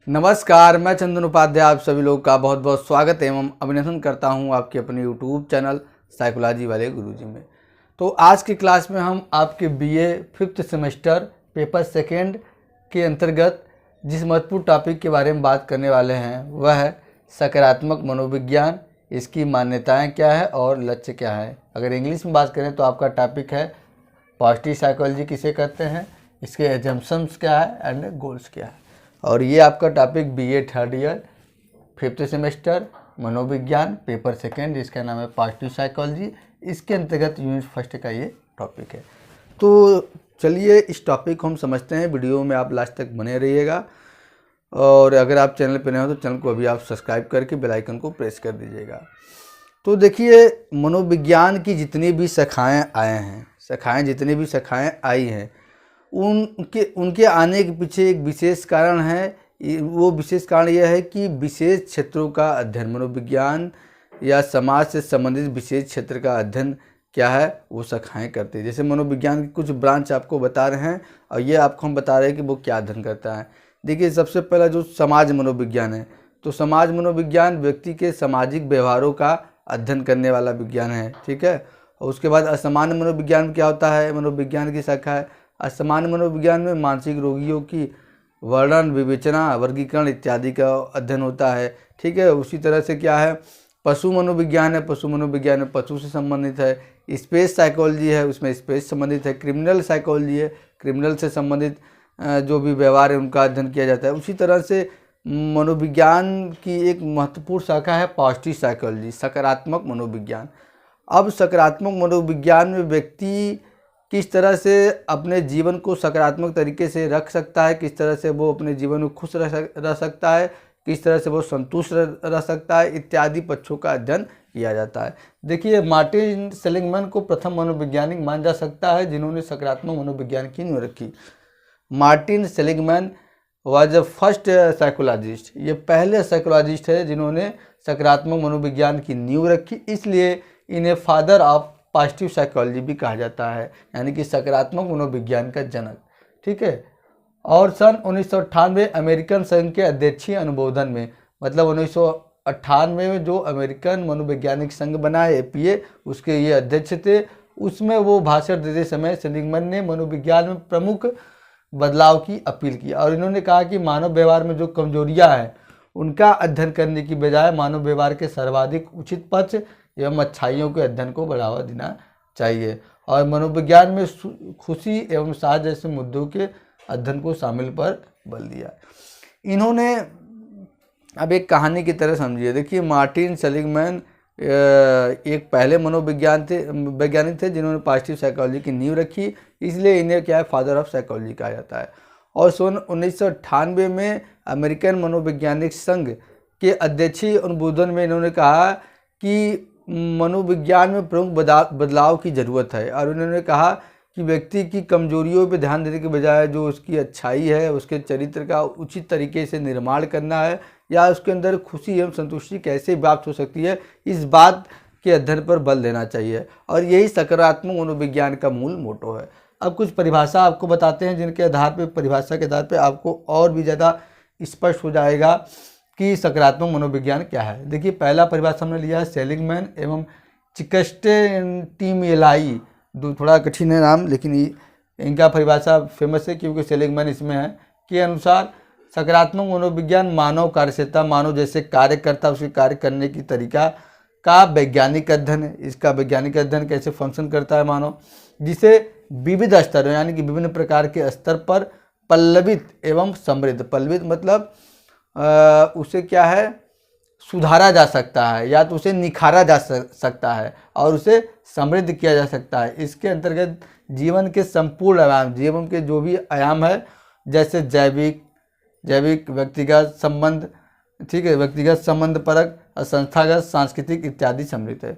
नमस्कार, मैं चंदन उपाध्याय आप सभी लोग का बहुत बहुत स्वागत एवं अभिनंदन करता हूं आपके अपने यूट्यूब चैनल साइकोलॉजी वाले गुरुजी में। तो आज की क्लास में हम आपके BA 5th semester paper second के अंतर्गत जिस महत्वपूर्ण टॉपिक के बारे में बात करने वाले हैं वह है सकारात्मक मनोविज्ञान, इसकी मान्यताएँ क्या है और लक्ष्य क्या है। अगर इंग्लिश में बात करें तो आपका टॉपिक है पॉजिटिव साइकोलॉजी किसे कहते हैं, इसके एजम्पशंस क्या है एंड गोल्स क्या है। और ये आपका topic BA 3rd year 5th semester मनोविज्ञान पेपर सेकेंड, इसका नाम है पॉजिटिव साइकोलॉजी। इसके अंतर्गत यूनिट 1 का ये टॉपिक है। तो चलिए इस टॉपिक को हम समझते हैं। वीडियो में आप लास्ट तक बने रहिएगा और अगर आप चैनल पर नए हो तो चैनल को अभी आप सब्सक्राइब करके बेल आइकन को प्रेस कर दीजिएगा। तो देखिए, मनोविज्ञान की जितनी भी शाखाएँ आए हैं, जितनी भी शाखाएँ आई हैं, उनके आने के पीछे एक विशेष कारण है। वो विशेष कारण यह है कि विशेष क्षेत्रों का अध्ययन, मनोविज्ञान या समाज से संबंधित विशेष क्षेत्र का अध्ययन क्या है वो शाखाएं करती है। जैसे मनोविज्ञान की कुछ ब्रांच आपको बता रहे हैं और ये आपको हम बता रहे हैं कि वो क्या अध्ययन करता है। देखिए, सबसे पहला जो समाज मनोविज्ञान है, तो समाज मनोविज्ञान व्यक्ति के सामाजिक व्यवहारों का अध्ययन करने वाला विज्ञान है, ठीक है। और उसके बाद असामान्य मनोविज्ञान क्या होता है, मनोविज्ञान की शाखा है। असामान्य मनोविज्ञान में मानसिक रोगियों की वर्णन, विवेचना, वर्गीकरण इत्यादि का अध्ययन होता है, ठीक है। उसी तरह से क्या है, पशु मनोविज्ञान है, पशु मनोविज्ञान में पशु से संबंधित है। स्पेस साइकोलॉजी है, उसमें स्पेस संबंधित है। क्रिमिनल साइकोलॉजी है, क्रिमिनल से संबंधित जो भी व्यवहार है उनका अध्ययन किया जाता है। उसी तरह से मनोविज्ञान की एक महत्वपूर्ण शाखा है पॉजिटिव साइकोलॉजी, सकारात्मक मनोविज्ञान। अब सकारात्मक मनोविज्ञान में व्यक्ति किस तरह से अपने जीवन को सकारात्मक तरीके से रख सकता है, किस तरह से वो अपने जीवन में खुश रह सकता है, किस तरह से वो संतुष्ट रह सकता है, इत्यादि पक्षों का अध्ययन किया जाता है। देखिए, मार्टिन सेलिग्मैन को प्रथम मनोवैज्ञानिक माना जा सकता है जिन्होंने सकारात्मक मनोविज्ञान की नींव रखी। Martin Seligman was the first psychologist, ये पहले साइकोलॉजिस्ट है जिन्होंने सकारात्मक मनोविज्ञान की नींव रखी, इसलिए इन्हें फादर ऑफ पॉजिटिव साइकोलॉजी भी कहा जाता है, यानी कि सकारात्मक मनोविज्ञान का जनक, ठीक है। और सन 1998 अमेरिकन संघ के अध्यक्षीय अनुमोदन में, मतलब 1998 में जो अमेरिकन मनोवैज्ञानिक संघ बना है APA, उसके ये अध्यक्ष थे। उसमें वो भाषण देते समय सेलिग्मैन ने मनोविज्ञान में प्रमुख बदलाव की अपील की और इन्होंने कहा कि मानव व्यवहार में जो कमजोरियाँ हैं उनका अध्ययन करने की बजाय मानव व्यवहार के सर्वाधिक उचित पक्ष एवं अच्छाइयों के अध्ययन को बढ़ावा देना चाहिए और मनोविज्ञान में खुशी एवं साथ जैसे मुद्दों के अध्ययन को शामिल पर बल दिया। इन्होंने अब एक कहानी की तरह समझिए। देखिए, मार्टिन सेलिग्मैन एक पहले वैज्ञानिक थे जिन्होंने पॉजिटिव साइकोलॉजी की नींव रखी, इसलिए इन्हें क्या है, फादर ऑफ साइकोलॉजी कहा जाता है। और सन 1998 में अमेरिकन मनोवैज्ञानिक संघ के अध्यक्षीय अनुमोदन में इन्होंने कहा कि मनोविज्ञान में प्रमुख बदलाव की ज़रूरत है और उन्होंने कहा कि व्यक्ति की कमजोरियों पर ध्यान देने के बजाय जो उसकी अच्छाई है, उसके चरित्र का उचित तरीके से निर्माण करना है या उसके अंदर खुशी एवं संतुष्टि कैसे प्राप्त हो सकती है, इस बात के अध्ययन पर बल देना चाहिए और यही सकारात्मक मनोविज्ञान का मूल मोटो है। अब कुछ परिभाषा आपको बताते हैं जिनके आधार पर, परिभाषा के आधार पर आपको और भी ज़्यादा स्पष्ट हो जाएगा कि सकारात्मक मनोविज्ञान क्या है। देखिए, पहला परिभाषा हमने लिया है सेलिग्मैन एवं चिकस्टेटिमिलाई, थोड़ा कठिन है नाम, लेकिन इनका परिभाषा फेमस है क्योंकि सेलिग्मैन इसमें है, के अनुसार सकारात्मक मनोविज्ञान मानव कार्यशीलता, मानव जैसे कार्य करता उसके कार्य करने की तरीका का वैज्ञानिक अध्ययन है। इसका वैज्ञानिक अध्ययन कैसे फंक्शन करता है मानव, जिसे विविध स्तरों यानी कि विभिन्न प्रकार के स्तर पर पल्लवित एवं समृद्ध, पल्लवित मतलब उसे क्या है, सुधारा जा सकता है या तो उसे निखारा जा सकता है और उसे समृद्ध किया जा सकता है। इसके अंतर्गत जीवन के संपूर्ण आयाम, जीवन के जो भी आयाम है, जैसे जैविक, व्यक्तिगत संबंध, ठीक है, व्यक्तिगत संबंध परक और संस्थागत, सांस्कृतिक इत्यादि सम्मिलित है।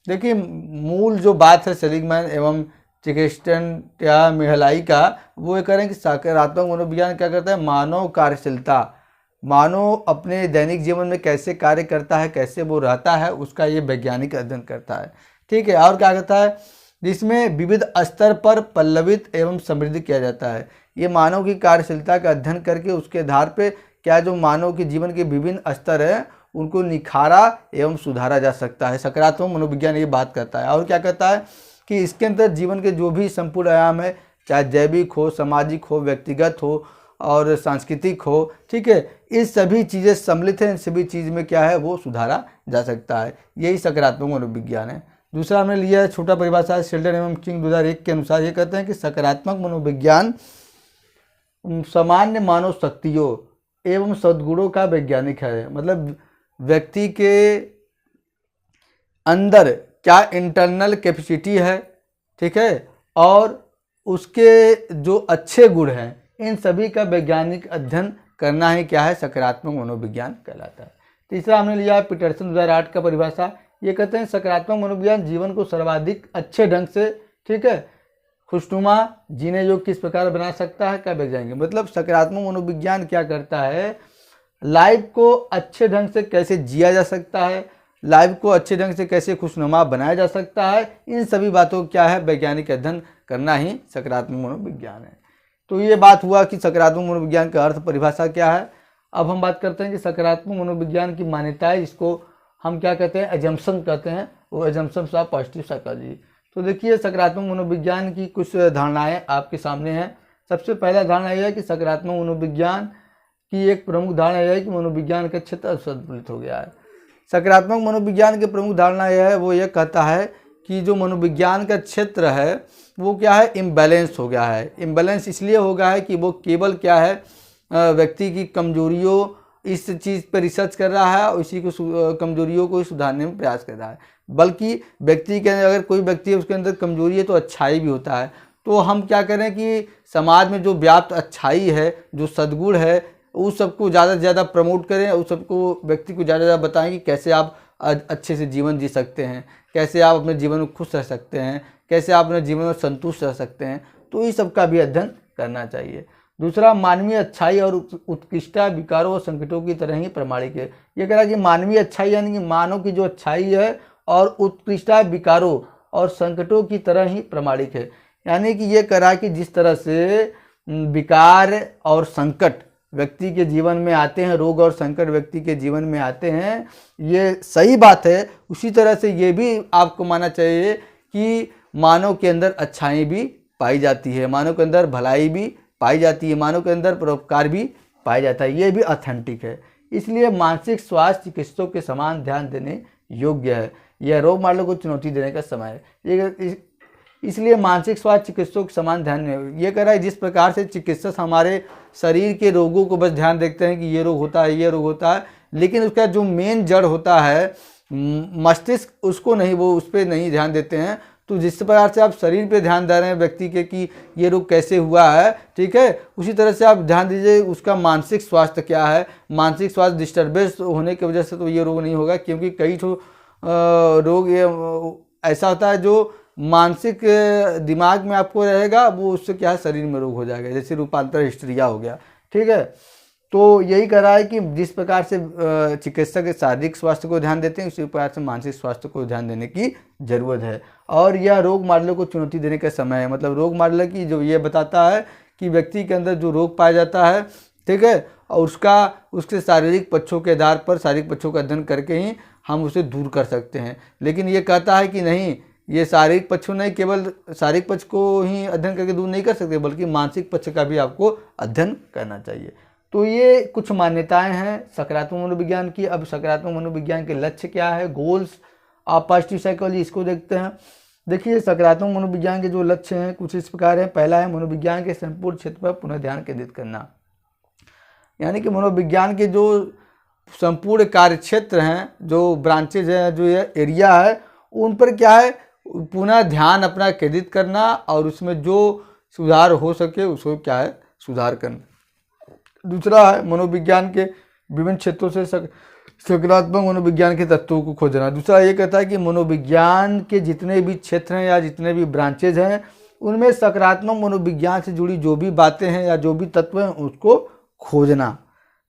देखिए, मूल जो बात है सेलिग्मैन एवं चिकस्टेटिमिलाई का, वो ये कह रहे हैं कि सकारात्मक मनोविज्ञान क्या करता है, मानव कार्यशीलता, मानव अपने दैनिक जीवन में कैसे कार्य करता है, कैसे वो रहता है, उसका ये वैज्ञानिक अध्ययन करता है, ठीक है। और क्या करता है, जिसमें विविध स्तर पर पल्लवित एवं समृद्ध किया जाता है। ये मानव की कार्यशीलता का अध्ययन करके उसके आधार पे क्या जो मानव के जीवन के विभिन्न स्तर हैं उनको निखारा एवं सुधारा जा सकता है। सकारात्मक मनोविज्ञान ये बात करता है। और क्या कहता है कि इसके अंदर जीवन के जो भी संपूर्ण आयाम है, चाहे जैविक हो, सामाजिक हो, व्यक्तिगत हो और सांस्कृतिक हो, ठीक है, ये सभी चीज़ें सम्मिलित हैं। इन सभी चीज़ में क्या है वो सुधारा जा सकता है। यही सकारात्मक मनोविज्ञान है। दूसरा हमने लिया है छोटा परिभाषा शेल्डन एवं किंग 2001 के अनुसार। ये कहते हैं कि सकारात्मक मनोविज्ञान सामान्य मानव शक्तियों एवं सद्गुणों का वैज्ञानिक है। मतलब व्यक्ति के अंदर क्या इंटरनल कैपेसिटी है, ठीक है, और उसके जो अच्छे गुण हैं इन सभी का वैज्ञानिक अध्ययन करना ही क्या है सकारात्मक मनोविज्ञान कहलाता है। तीसरा हमने लिया पीटरसन 2008 का परिभाषा। ये कहते हैं सकारात्मक मनोविज्ञान जीवन को सर्वाधिक अच्छे ढंग से, ठीक है, खुशनुमा जीने योग्य किस प्रकार बना सकता है क्या वैज्ञानिक। मतलब सकारात्मक मनोविज्ञान क्या करता है, लाइफ को अच्छे ढंग से कैसे जिया जा सकता है, लाइफ को अच्छे ढंग से कैसे खुशनुमा बनाया जा सकता है, इन सभी बातों को क्या है वैज्ञानिक अध्ययन करना ही सकारात्मक मनोविज्ञान है। तो ये बात हुआ कि सकारात्मक मनोविज्ञान का अर्थ परिभाषा क्या है। अब हम बात करते हैं कि सकारात्मक मनोविज्ञान की मान्यताएं, जिसको हम क्या कहते हैं एजम्पशन कहते हैं, वो एजम्पशंस ऑफ पॉजिटिव साइकोलॉजी। तो देखिए सकारात्मक मनोविज्ञान की कुछ धारणाएं आपके सामने हैं। सबसे पहला धारणा यह है कि सकारात्मक मनोविज्ञान की एक प्रमुख धारणा यह है कि मनोविज्ञान का क्षेत्र असंतुलित हो गया है। सकारात्मक मनोविज्ञान की प्रमुख धारणा यह है, वो ये कहता है कि जो मनोविज्ञान का क्षेत्र है वो क्या है इम्बैलेंस हो गया है। इम्बैलेंस इसलिए हो गया है कि वो केवल क्या है व्यक्ति की कमजोरियों इस चीज़ पर रिसर्च कर रहा है और इसी को कमजोरियों को सुधारने में प्रयास कर रहा है। बल्कि व्यक्ति के अंदर अगर कोई व्यक्ति है उसके अंदर कमजोरी है तो अच्छाई भी होता है। तो हम क्या करें कि समाज में जो व्याप्त अच्छाई है, जो सद्गुण है, उस सबको ज़्यादा से ज़्यादा प्रमोट करें, उस सबको व्यक्ति को ज़्यादा से ज़्यादा बताएं कि कैसे आप अच्छे से जीवन जी सकते हैं, कैसे आप अपने जीवन में खुश रह सकते हैं, कैसे आप अपने जीवन में संतुष्ट रह सकते हैं। तो इस सब का भी अध्ययन करना चाहिए। दूसरा, मानवीय अच्छाई और उत्कृष्टता विकारों और संकटों की तरह ही प्रमाणिक है। ये कह रहा है कि मानवीय अच्छाई यानी कि मानव की जो अच्छाई है और उत्कृष्टता विकारों और संकटों की तरह ही प्रमाणिक है। यानी कि ये कह रहा है कि जिस तरह से विकार और संकट व्यक्ति के जीवन में आते हैं, रोग और संकट व्यक्ति के जीवन में आते हैं, ये सही बात है। उसी तरह से ये भी आपको मानना चाहिए कि मानव के अंदर अच्छाई भी पाई जाती है, मानव के अंदर भलाई भी पाई जाती है, मानव के अंदर परोपकार भी पाया जाता है। ये भी ऑथेंटिक है। इसलिए मानसिक स्वास्थ्य चिकित्सकों के समान ध्यान देने योग्य है। यह रोग मॉडलों को चुनौती देने का समय है। इसलिए मानसिक स्वास्थ्य चिकित्सकों के समान ध्यान ये कह रहा है जिस प्रकार से चिकित्सक हमारे शरीर के रोगों को बस ध्यान देखते हैं कि ये रोग होता है, ये रोग होता है, लेकिन उसका जो मेन जड़ होता है मस्तिष्क, उसको नहीं, वो उस पर नहीं ध्यान देते हैं। तो जिस प्रकार से आप शरीर पे ध्यान दे रहे हैं व्यक्ति के कि ये रोग कैसे हुआ है, ठीक है, उसी तरह से आप ध्यान दीजिए उसका मानसिक स्वास्थ्य क्या है। मानसिक स्वास्थ्य डिस्टर्बेंस होने की वजह से तो ये रोग नहीं होगा, क्योंकि कई तो रोग ये ऐसा होता है जो मानसिक दिमाग में आपको रहेगा, वो उससे क्या है शरीर में रोग हो जाएगा, जैसे रूपांतर हिस्ट्रिया हो गया, ठीक है। तो यही कह रहा है कि जिस प्रकार से चिकित्सक शारीरिक स्वास्थ्य को ध्यान देते हैं, उसी प्रकार से मानसिक स्वास्थ्य को ध्यान देने की जरूरत है। और यह रोग मॉडलों को चुनौती देने का समय है। मतलब रोग मॉडल की जो ये बताता है कि व्यक्ति के अंदर जो रोग पाया जाता है, ठीक है, और उसके शारीरिक पक्षों के आधार पर शारीरिक पक्षों का अध्ययन करके ही हम उसे दूर कर सकते हैं। लेकिन ये कहता है कि नहीं, ये शारीरिक पक्षों नहीं, केवल शारीरिक पक्ष को ही अध्ययन करके दूर नहीं कर सकते, बल्कि मानसिक पक्ष का भी आपको अध्ययन करना चाहिए। तो ये कुछ मान्यताएं हैं सकारात्मक मनोविज्ञान की। अब सकारात्मक मनोविज्ञान के लक्ष्य क्या है, गोल्स ऑफ पॉजिटिव साइकोलॉजी, इसको देखते हैं। देखिए सकारात्मक मनोविज्ञान के जो लक्ष्य हैं कुछ इस प्रकार हैं। पहला है मनोविज्ञान के संपूर्ण क्षेत्र पर पुनः ध्यान केंद्रित करना। यानी कि मनोविज्ञान के जो संपूर्ण कार्य क्षेत्र हैं, जो ब्रांचेज हैं, जो ये एरिया है, उन पर क्या है पुनः ध्यान अपना केंद्रित करना और उसमें जो सुधार हो सके उसको क्या है सुधार करना। दूसरा है मनोविज्ञान के विभिन्न क्षेत्रों से सकारात्मक मनोविज्ञान के तत्वों को खोजना। दूसरा ये कहता है कि मनोविज्ञान के जितने भी क्षेत्र हैं या जितने भी ब्रांचेज हैं, उनमें सकारात्मक मनोविज्ञान से जुड़ी जो भी बातें हैं या जो भी तत्व हैं उसको खोजना।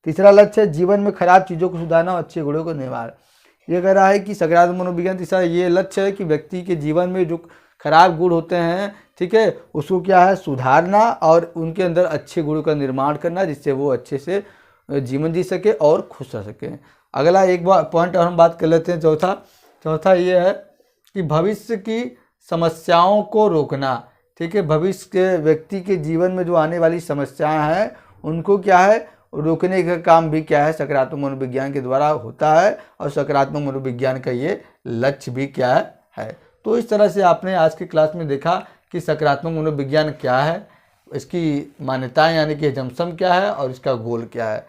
तीसरा लक्ष्य है जीवन में खराब चीज़ों को सुधारना और अच्छे गुणों को निवार। ये कह रहा है कि सकारात्मक मनोविज्ञान तीसरा ये लक्ष्य है कि व्यक्ति के जीवन में जो खराब गुण होते हैं, ठीक है, उसको क्या है सुधारना और उनके अंदर अच्छे गुणों का निर्माण करना, जिससे वो अच्छे से जीवन जी सके और खुश रह सके। अगला एक पॉइंट और हम बात कर लेते हैं, चौथा ये है कि भविष्य की समस्याओं को रोकना। ठीक है, भविष्य के व्यक्ति के जीवन में जो आने वाली समस्याएं हैं उनको क्या है, रोकने का काम भी क्या है, सकारात्मक मनोविज्ञान के द्वारा होता है, और सकारात्मक मनोविज्ञान का ये लक्ष्य भी क्या है। तो इस तरह से आपने आज की क्लास में देखा कि सकारात्मक मनोविज्ञान क्या है, इसकी मान्यताएं यानी कि जमसम क्या है और इसका गोल क्या है।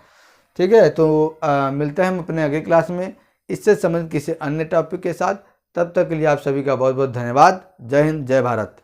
ठीक है, तो मिलते हैं हम अपने अगले क्लास में इससे संबंधित किसी अन्य टॉपिक के साथ। तब तक के लिए आप सभी का बहुत बहुत धन्यवाद। जय हिंद, जय भारत।